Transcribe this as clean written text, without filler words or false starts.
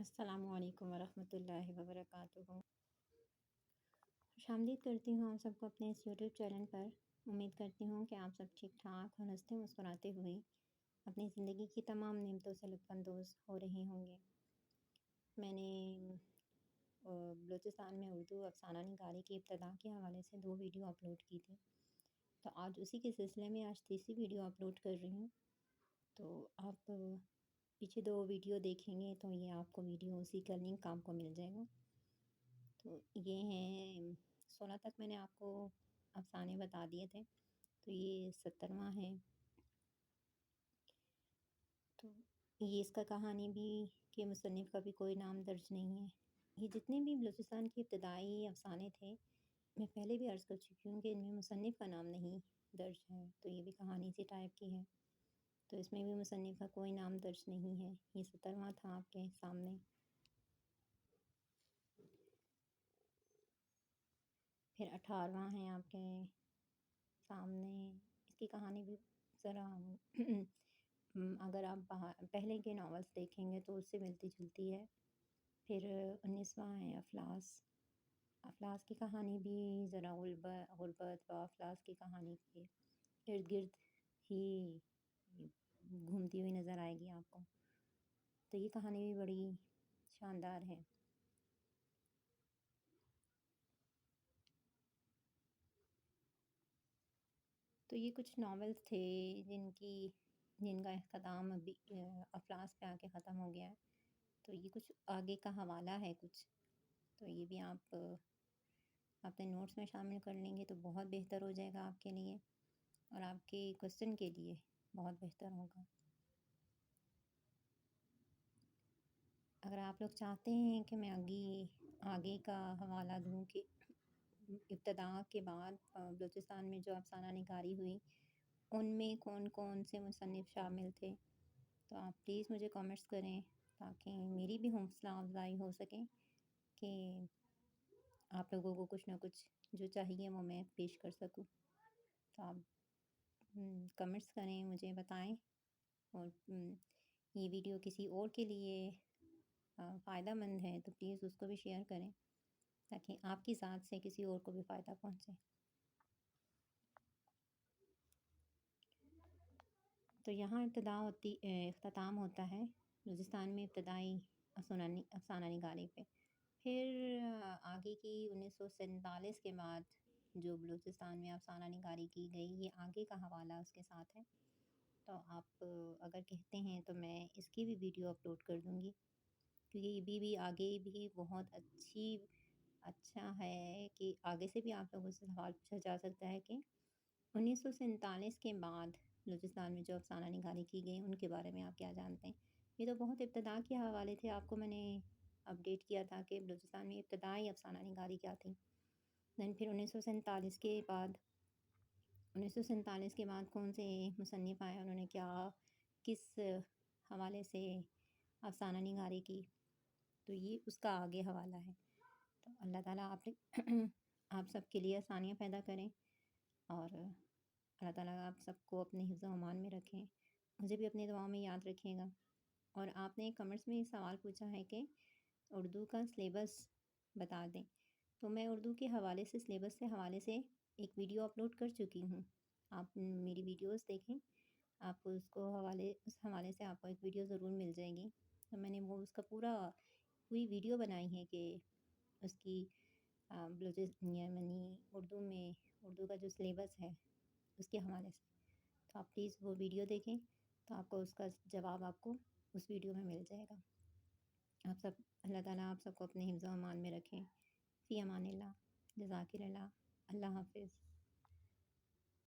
السلام علیکم ورحمۃ اللہ وبرکاتہ۔ خوش آمدید کرتی ہوں آپ سب کو اپنے اس یوٹیوب چینل پر۔ امید کرتی ہوں کہ آپ سب ٹھیک ٹھاک اور ہنستے مسکراتے ہوئے اپنی زندگی کی تمام نعمتوں سے لطف اندوز ہو رہے ہوں گے۔ میں نے بلوچستان میں اردو افسانہ نگاری کی ابتدا کے حوالے سے 2 ویڈیو اپلوڈ کی تھی، تو آج اسی کے سلسلے میں تیسری ویڈیو اپلوڈ کر رہی ہوں۔ تو آپ پیچھے 2 ویڈیو دیکھیں گے تو یہ آپ کو ویڈیو اسی کا لنک آپ کو مل جائے گا۔ تو یہ ہیں 16 تک میں نے آپ کو افسانے بتا دیے تھے، تو یہ 17واں ہے۔ تو یہ اس کا کہانی بھی کہ مصنف کا بھی کوئی نام درج نہیں ہے۔ یہ جتنے بھی بلوچستان کے ابتدائی افسانے تھے، میں پہلے بھی عرض کر چکی ہوں کہ ان میں مصنف کا نام نہیں درج ہے، تو یہ بھی کہانی اسی ٹائپ کی ہے، تو اس میں بھی مصنف کا کوئی نام درج نہیں ہے۔ یہ 17واں تھا آپ کے سامنے۔ پھر 18واں ہے آپ کے سامنے۔ اس کی کہانی بھی ذرا اگر آپ پہلے کے ناولس دیکھیں گے تو اس سے ملتی جلتی ہے۔ پھر 19واں ہے افلاس۔ افلاس کی کہانی بھی ذرا غربت و افلاس کی کہانی کے ارد گرد ہی گھومتی ہوئی نظر آئے گی آپ کو، تو یہ کہانی بھی بڑی شاندار ہے۔ تو یہ کچھ ناولس تھے جن کا اختتام ابھی افلاس پہ آ کے ختم ہو گیا ہے، تو یہ کچھ آگے کا حوالہ ہے کچھ، تو یہ بھی آپ اپنے نوٹس میں شامل کر لیں گے تو بہت بہتر ہو جائے گا آپ کے لیے، اور آپ کے کوسچن کے لیے بہت بہتر ہوگا۔ اگر آپ لوگ چاہتے ہیں کہ میں آگے کا حوالہ دوں کہ ابتدا کے بعد بلوچستان میں جو افسانہ نگاری ہوئی ان میں کون کون سے مصنف شامل تھے، تو آپ پلیز مجھے کامنٹس کریں تاکہ میری بھی حوصلہ افزائی ہو سکے کہ آپ لوگوں کو کچھ نہ کچھ جو چاہیے وہ میں پیش کر سکوں۔ تو آپ کمنٹس کریں، مجھے بتائیں، اور یہ ویڈیو کسی اور کے لیے فائدہ مند ہے تو پلیز اس کو بھی شیئر کریں تاکہ آپ کی ذات سے کسی اور کو بھی فائدہ پہنچے۔ تو یہاں اختتام ہوتا ہے بلوچستان میں ابتدائی افسانہ نگاری پہ۔ پھر آگے کی 1947 کے بعد جو بلوچستان میں افسانہ نگاری کی گئی، یہ آگے کا حوالہ اس کے ساتھ ہے، تو آپ اگر کہتے ہیں تو میں اس کی بھی ویڈیو اپلوڈ کر دوں گی، کیونکہ یہ بھی آگے بھی بہت اچھا ہے کہ آگے سے بھی آپ لوگوں سے سوال پوچھا جا سکتا ہے کہ 1947 کے بعد بلوچستان میں جو افسانہ نگاری کی گئی ان کے بارے میں آپ کیا جانتے ہیں۔ یہ تو بہت ابتدا کے حوالے تھے، آپ کو میں نے اپڈیٹ کیا تھا کہ بلوچستان میں ابتدائی افسانہ نگاری کیا تھی۔ دین پھر 1947 کے بعد کون سے مصنف آئے، انہوں نے کس حوالے سے افسانہ نگاری کی، تو یہ اس کا آگے حوالہ ہے۔ تو اللہ تعالیٰ آپ سب کے لیے آسانیاں پیدا کریں، اور اللہ تعالیٰ آپ سب کو اپنے حفظ و امان میں رکھیں، مجھے بھی اپنی دعاؤں میں یاد رکھیے گا۔ اور آپ نے کمنٹس میں سوال پوچھا ہے کہ اردو کا سلیبس بتا دیں، تو میں اردو کے حوالے سے سلیبس کے حوالے سے ایک ویڈیو اپلوڈ کر چکی ہوں، آپ میری ویڈیوز دیکھیں، آپ کو اس حوالے سے آپ کو ایک ویڈیو ضرور مل جائے گی، تو میں نے اس کا پوری ویڈیو بنائی ہے کہ اس کی یعنی اردو کا جو سلیبس ہے اس کے حوالے سے، تو آپ پلیز وہ ویڈیو دیکھیں، تو آپ کو اس کا جواب آپ کو اس ویڈیو میں مل جائے گا۔ اللہ تعالیٰ آپ سب کو اپنے حفظ و امان میں رکھیں۔ فی امان اللہ، جزاک اللہ، اللہ حافظ۔